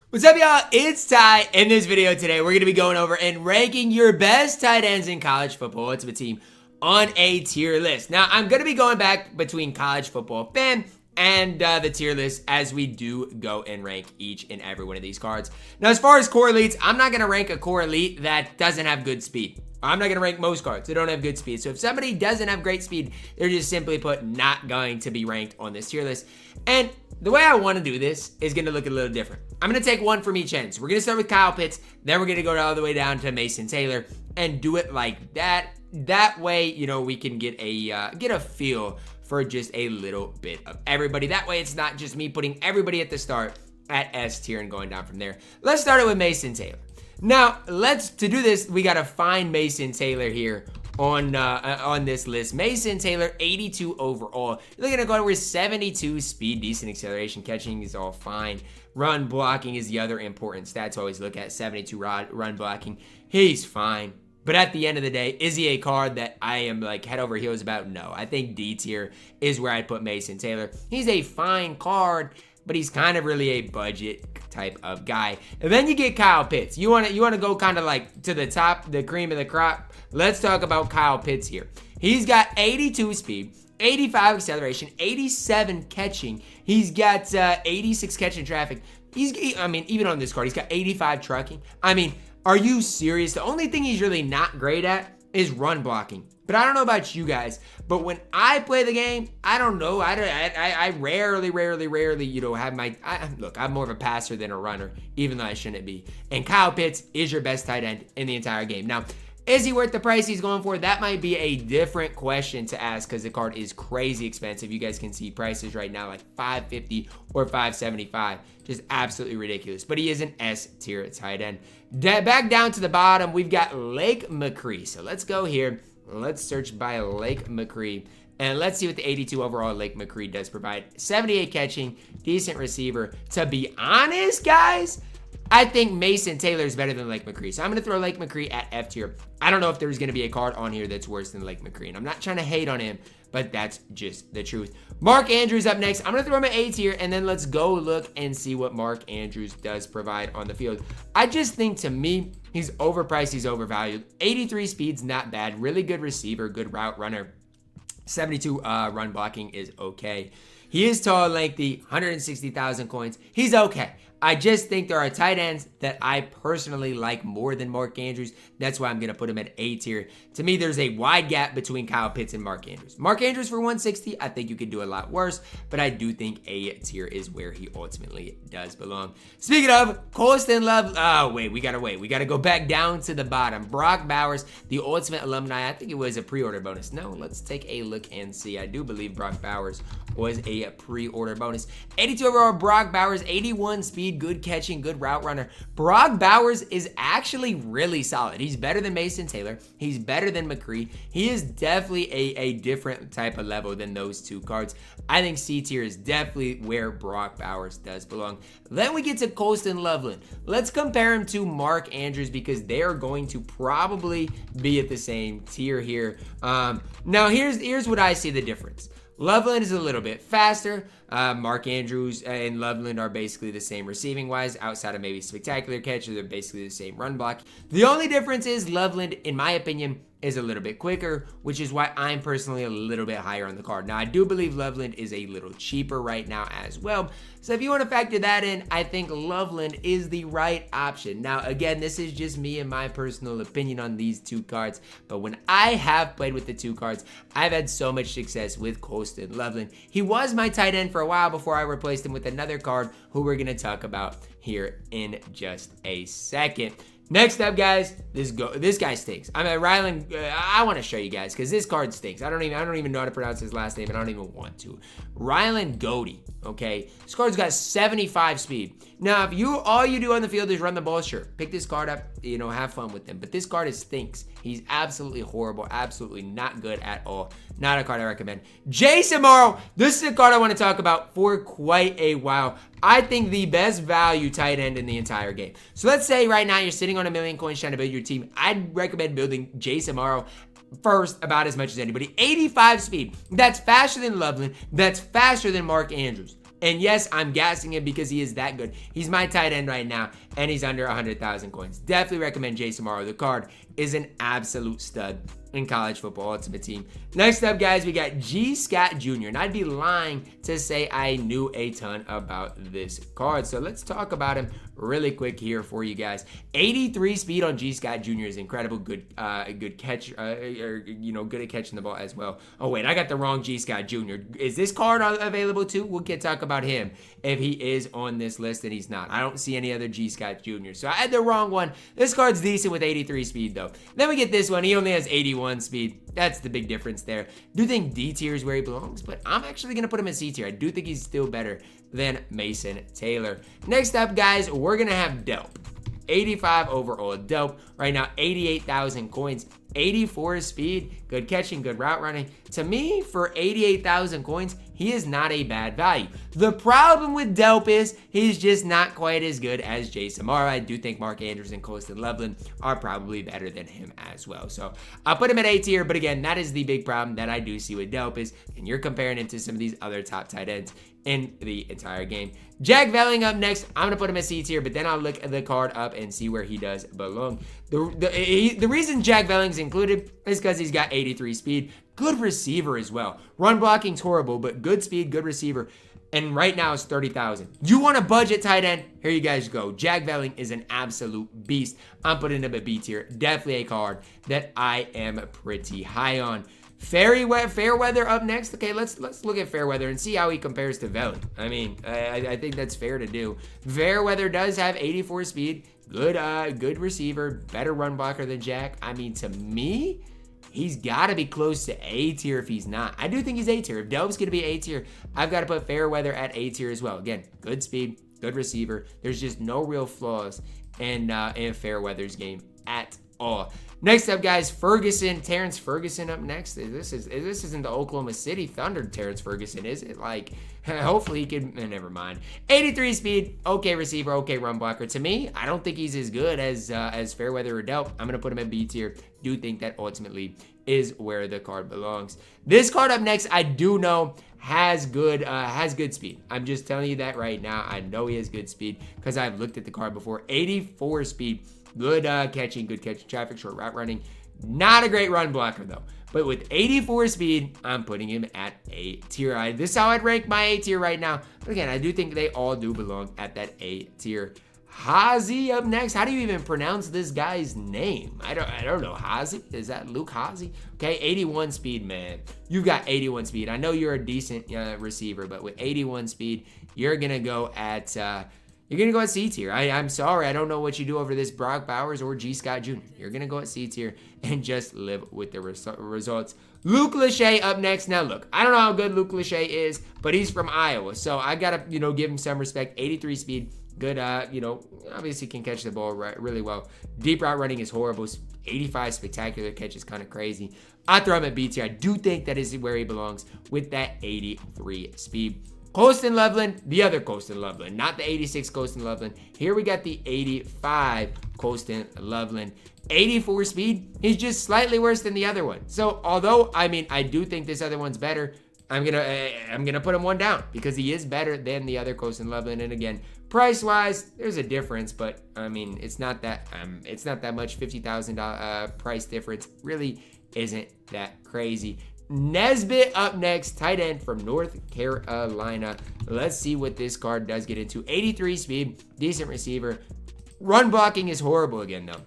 What's up, y'all? It's Ty. In this video today, we're going to be going over and ranking your best tight ends in college football Ultimate Team on a tier list. Now, I'm going to be going back between college football fan and the tier list as we do go and rank each and every one of these cards. Now, as far as core elites, I'm not going to rank a core elite that doesn't have good speed. I'm not going to rank most cards that don't have good speed. So if somebody doesn't have great speed, they're just simply put not going to be ranked on this tier list. And the way I want to do this is going to look a little different. I'm going to take one from each end. So we're going to start with Kyle Pitts. Then we're going to go all the way down to Mason Taylor and do it like that. That way, you know, we can get a feel for just a little bit of everybody. That way, it's not just me putting everybody at the start at S tier and going down from there. Let's start it with Mason Taylor. Now, to do this, we got to find Mason Taylor here on this list. Mason Taylor, 82 overall. You're looking at going with 72 speed, decent acceleration. Catching is all fine. Run blocking is the other important stat to always look at. 72 run blocking. He's fine. But at the end of the day, is he a card that I am like head over heels about? No. I think D tier is where I'd put Mason Taylor. He's a fine card, but he's kind of really a budget type of guy. And then you get Kyle Pitts. You want to go kind of like to the top, the cream of the crop. Let's talk about Kyle Pitts here. He's got 82 speed, 85 acceleration, 87 catching. He's got 86 catching traffic. Even on this card, he's got 85 trucking. I mean, are you serious? The only thing he's really not great at is run blocking. But I don't know about you guys, but when I play the game, I don't know. I rarely, you know, have look, I'm more of a passer than a runner, even though I shouldn't be. And Kyle Pitts is your best tight end in the entire game. Now, is he worth the price he's going for? That might be a different question to ask because the card is crazy expensive. You guys can see prices right now like $550 or $575. Just absolutely ridiculous. But he is an S tier tight end. Back down to the bottom, we've got Lake McCree. So let's go here. Let's search by Lake McCree. And let's see what the 82 overall Lake McCree does provide. 78 catching, decent receiver. To be honest, guys, I think Mason Taylor is better than Lake McCree. So I'm going to throw Lake McCree at F tier. I don't know if there's going to be a card on here that's worse than Lake McCree. And I'm not trying to hate on him, but that's just the truth. Mark Andrews up next. I'm going to throw him at A tier, and then let's go look and see what Mark Andrews does provide on the field. I just think, to me, he's overpriced. He's overvalued. 83 speed's not bad. Really good receiver, good route runner. 72 run blocking is okay. He is tall and lengthy, 160,000 coins. He's okay. I just think there are tight ends that I personally like more than Mark Andrews. That's why I'm going to put him at A tier. To me, there's a wide gap between Kyle Pitts and Mark Andrews. Mark Andrews for 160, I think you could do a lot worse, but I do think A tier is where he ultimately does belong. Speaking of, Colston Love, we got to go back down to the bottom. Brock Bowers, the ultimate alumni. I think it was a pre-order bonus. No, let's take a look and see. I do believe Brock Bowers was a pre-order bonus. 82 overall Brock Bowers, 81 speed. Good catching, good route runner. Brock Bowers is actually really solid. He's better than Mason Taylor. He's better than McCree. He is definitely a different type of level than those two cards. I think C tier is definitely where Brock Bowers does belong. Then we get to Colston Loveland. Let's compare him to Mark Andrews because they are going to probably be at the same tier here. Now here's what I see the difference. Loveland is a little bit faster. Mark Andrews and Loveland are basically the same receiving wise, outside of maybe spectacular catches. They're basically the same run block. The only difference is Loveland, in my opinion, is a little bit quicker, which is why I'm personally a little bit higher on the card. Now, I do believe Loveland is a little cheaper right now as well. So if you want to factor that in, I think Loveland is the right option. Now, again, this is just me and my personal opinion on these two cards. But when I have played with the two cards, I've had so much success with Colston Loveland. He was my tight end for a while before I replaced him with another card who we're going to talk about here in just a second. Next up, guys, this guy stinks. I mean, Ryland, I want to show you guys because this card stinks. I don't even know how to pronounce his last name, and I don't even want to. Ryland Goody, okay? This card's got 75 speed. Now, if all you do on the field is run the ball, sure, pick this card up, you know, have fun with him. But this card stinks. He's absolutely horrible, absolutely not good at all. Not a card I recommend. Jason Morrow, this is a card I want to talk about for quite a while. I think the best value tight end in the entire game. So let's say right now you're sitting on 1,000,000 coins trying to build your team. I'd recommend building Jason Morrow first about as much as anybody. 85 speed. That's faster than Loveland. That's faster than Mark Andrews. And yes, I'm gassing him because he is that good. He's my tight end right now, and he's under 100,000 coins. Definitely recommend Jason Morrow. The card is an absolute stud in college football ultimate team. Next up, guys, we got G. Scott Jr. And I'd be lying to say I knew a ton about this card. So let's talk about him really quick here for you guys. 83 speed on G. Scott Jr. is incredible. Good catch, good at catching the ball as well. Oh wait, I got the wrong G. Scott Jr. Is this card available too? We can talk about him if he is on this list, and he's not. I don't see any other G. Scott Jr. So I had the wrong one. This card's decent with 83 speed though. Then we get this one. He only has 81 speed. That's the big difference there. Do think D tier is where he belongs, but I'm actually gonna put him in C tier. I do think he's still better than Mason Taylor. Next up, guys, we're gonna have Delp. 85 overall Delp. Right now, 88,000 coins. 84 speed, good catching, good route running. To me, for 88,000 coins, he is not a bad value. The problem with Delp is he's just not quite as good as Jason Morrow. I do think Mark Andrews and Colston Loveland are probably better than him as well. So I'll put him at A tier, but again, that is the big problem that I do see with Delp is, and you're comparing him to some of these other top tight ends in the entire game. Jack Velling up next. I'm going to put him at C tier, but then I'll look at the card up and see where he does belong. The reason Jack Velling's included is because he's got 83 speed. Good receiver as well. Run blocking's horrible, but good speed, good receiver. And right now it's 30,000. You want a budget tight end? Here you guys go. Jack Velling is an absolute beast. I'm putting him at B tier. Definitely a card that I am pretty high on. Fairweather up next. Okay, let's look at Fairweather and see how he compares to Velling. I mean, I think that's fair to do. Fairweather does have 84 speed. Good receiver. Better run blocker than Jack. I mean, to me, he's got to be close to A tier if he's not. I do think he's A tier. If Delp's going to be A tier, I've got to put Fairweather at A tier as well. Again, good speed, good receiver. There's just no real flaws in Fairweather's game at all. Next up, guys, Terrence Ferguson up next. This isn't the Oklahoma City Thunder Terrence Ferguson, is it? Like, hopefully he can, never mind. 83 speed, okay receiver, okay run blocker. To me, I don't think he's as good as Fairweather or Delp. I'm gonna put him at B tier. Do think that ultimately is where the card belongs. This card up next, I do know has good speed. I'm just telling you that right now. I know he has good speed because I've looked at the card before. 84 speed. Good catching traffic, short route running. Not a great run blocker though. But with 84 speed, I'm putting him at A tier. This is how I'd rank my A tier right now. But again, I do think they all do belong at that A tier. Hazy up next. How do you even pronounce this guy's name? I don't know. Hazy? Is that Luke Hazy? Okay, 81 speed, man. You've got 81 speed. I know you're a decent receiver, but with 81 speed, you're gonna go at C tier. I'm sorry. I don't know what you do over this Brock Bowers or G. Scott Jr. You're going to go at C tier and just live with the results. Luke Lachey up next. Now, look, I don't know how good Luke Lachey is, but he's from Iowa. So I got to, give him some respect. 83 speed. Good, obviously can catch the ball really well. Deep route running is horrible. 85 spectacular catch is kind of crazy. I throw him at B tier. I do think that is where he belongs with that 83 speed. Colston Loveland, the other Colston Loveland, not the 86 Colston Loveland. Here we got the 85 Colston Loveland. 84 speed, he's just slightly worse than the other one. So although, I do think this other one's better, I'm gonna put him one down because he is better than the other Colston Loveland. And again, price-wise, there's a difference, but it's not that much. $50,000 price difference really isn't that crazy. Nesbitt up next, tight end from North Carolina. Let's see what this card does get into. 83 speed, decent receiver. Run blocking is horrible again, though.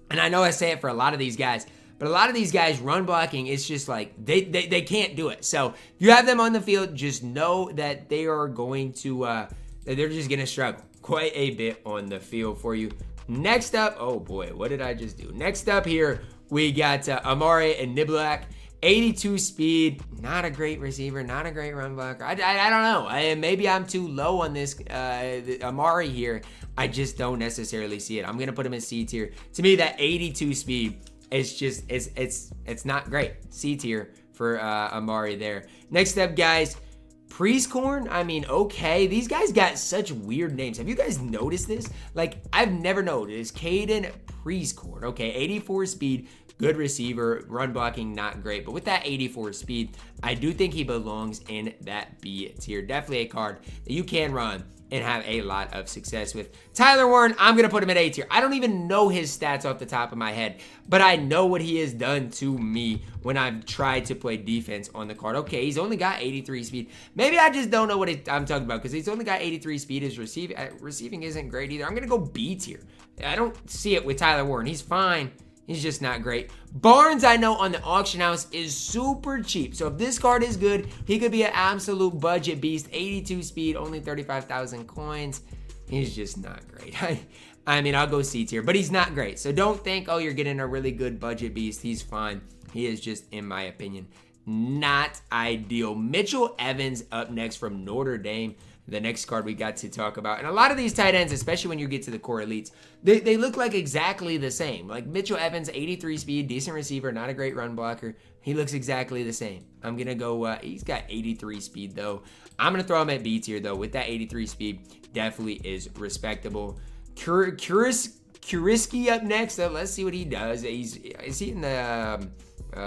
And I know I say it for a lot of these guys, but a lot of these guys, run blocking is just like, they can't do it. So if you have them on the field, just know that they are going to, they're just going to struggle quite a bit on the field for you. Next up, oh boy, what did I just do? Next up here, we got Amari and Niblak. 82 speed, not a great receiver, not a great run blocker. I don't know. Maybe I'm too low on this Amari here. I just don't necessarily see it. I'm gonna put him in C tier. To me, that 82 speed is just it's not great. C tier for Amari there. Next up, guys, Priestcorn. Okay, these guys got such weird names. Have you guys noticed this? Like, I've never noticed. Caden Caprice Cord. Okay, 84 speed, good receiver, run blocking, not great. But with that 84 speed, I do think he belongs in that B tier. Definitely a card that you can run and have a lot of success with. Tyler Warren, I'm going to put him at A tier. I don't even know his stats off the top of my head, but I know what he has done to me when I've tried to play defense on the card. Okay, he's only got 83 speed. Maybe I just don't know what I'm talking about because he's only got 83 speed. His receiving isn't great either. I'm going to go B tier. I don't see it with Tyler Warren. He's fine. He's just not great. Barnes, I know on the auction house is super cheap. So if this card is good, he could be an absolute budget beast. 82 speed, only 35,000 coins. He's just not great. I mean, I'll go C tier, but he's not great. So don't think, oh, you're getting a really good budget beast. He's fine. He is just, in my opinion, not ideal. Mitchell Evans up next from Notre Dame. The next card we got to talk about. And a lot of these tight ends, especially when you get to the core elites, they look like exactly the same. Like Mitchell Evans, 83 speed, decent receiver, not a great run blocker. He looks exactly the same. I'm going to go, he's got 83 speed though. I'm going to throw him at B tier though. With that 83 speed, definitely is respectable. Kuriski up next. So let's see what he does. Is he in the...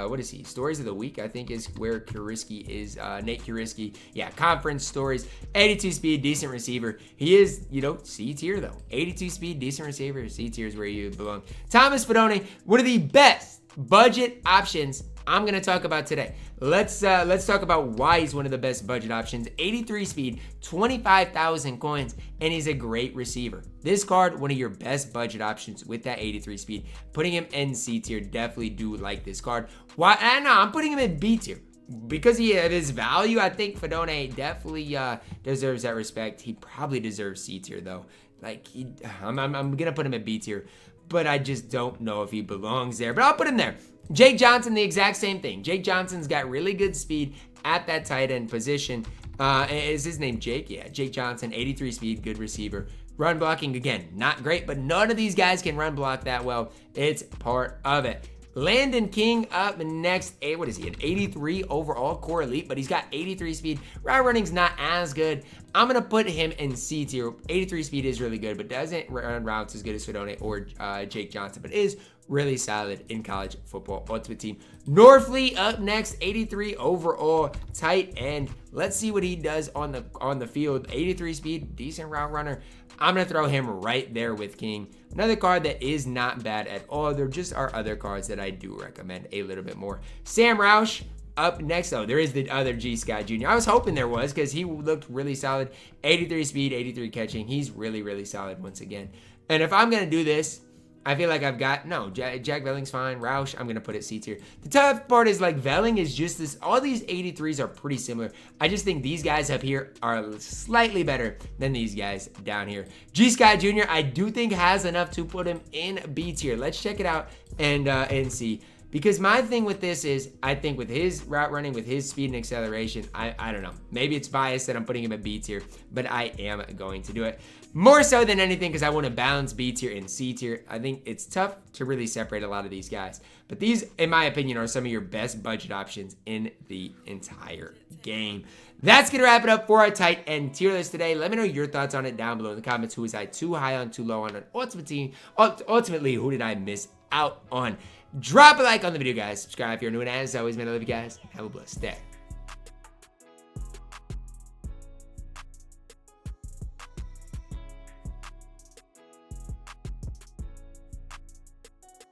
what is he? Stories of the week, I think, is where Kuriski is. Nate Kuriski. Yeah, conference stories. 82 speed, decent receiver. He is, C tier, though. 82 speed, decent receiver. C tier is where you belong. Thomas Fidone, one of the best budget options I'm going to talk about today. Let's talk about why he's one of the best budget options. 83 speed, 25,000 coins, and he's a great receiver. This card, one of your best budget options with that 83 speed. Putting him in C tier, definitely do like this card. Why? No, I'm putting him in B tier. Because of his value, I think Fidone definitely deserves that respect. He probably deserves C tier, though. I'm going to put him at B tier, but I just don't know if he belongs there. But I'll put him there. Jake Johnson, the exact same thing. Jake Johnson's got really good speed at that tight end position. Is his name Jake? Yeah, Jake Johnson, 83 speed, good receiver. Run blocking, again, not great, but none of these guys can run block that well. It's part of it. Landon King up next. What is he? An 83 overall core elite, but he's got 83 speed. Route running's not as good. I'm going to put him in C tier. 83 speed is really good, but doesn't run routes as good as Fidone or Jake Johnson, but is really solid in college football ultimate team. Norfleet up next, 83 overall tight end. Let's see what he does on the field. 83 speed, decent route runner. I'm going to throw him right there with King. Another card that is not bad at all. There just are other cards that I do recommend a little bit more. Sam Roush up next. Oh, there is the other G. Scott Jr. I was hoping there was because he looked really solid. 83 speed, 83 catching. He's really, really solid once again. And if I'm going to do this, I feel like I've got, Jack Velling's fine. Roush, I'm going to put it C tier. The tough part is Velling is just this, all these 83s are pretty similar. I just think these guys up here are slightly better than these guys down here. G. Scott Jr., I do think has enough to put him in B tier. Let's check it out and see. Because my thing with this is, I think with his route running, with his speed and acceleration, I don't know. Maybe it's biased that I'm putting him at B tier, but I am going to do it. More so than anything because I want to balance B tier and C tier. I think it's tough to really separate a lot of these guys. But these, in my opinion, are some of your best budget options in the entire game. That's going to wrap it up for our tight end tier list today. Let me know your thoughts on it down below in the comments. Who was I too high on, too low on an ultimate team? Ultimately, who did I miss out on? Drop a like on the video, guys. Subscribe if you're new, and as always, man, I love you guys. Have a blessed day.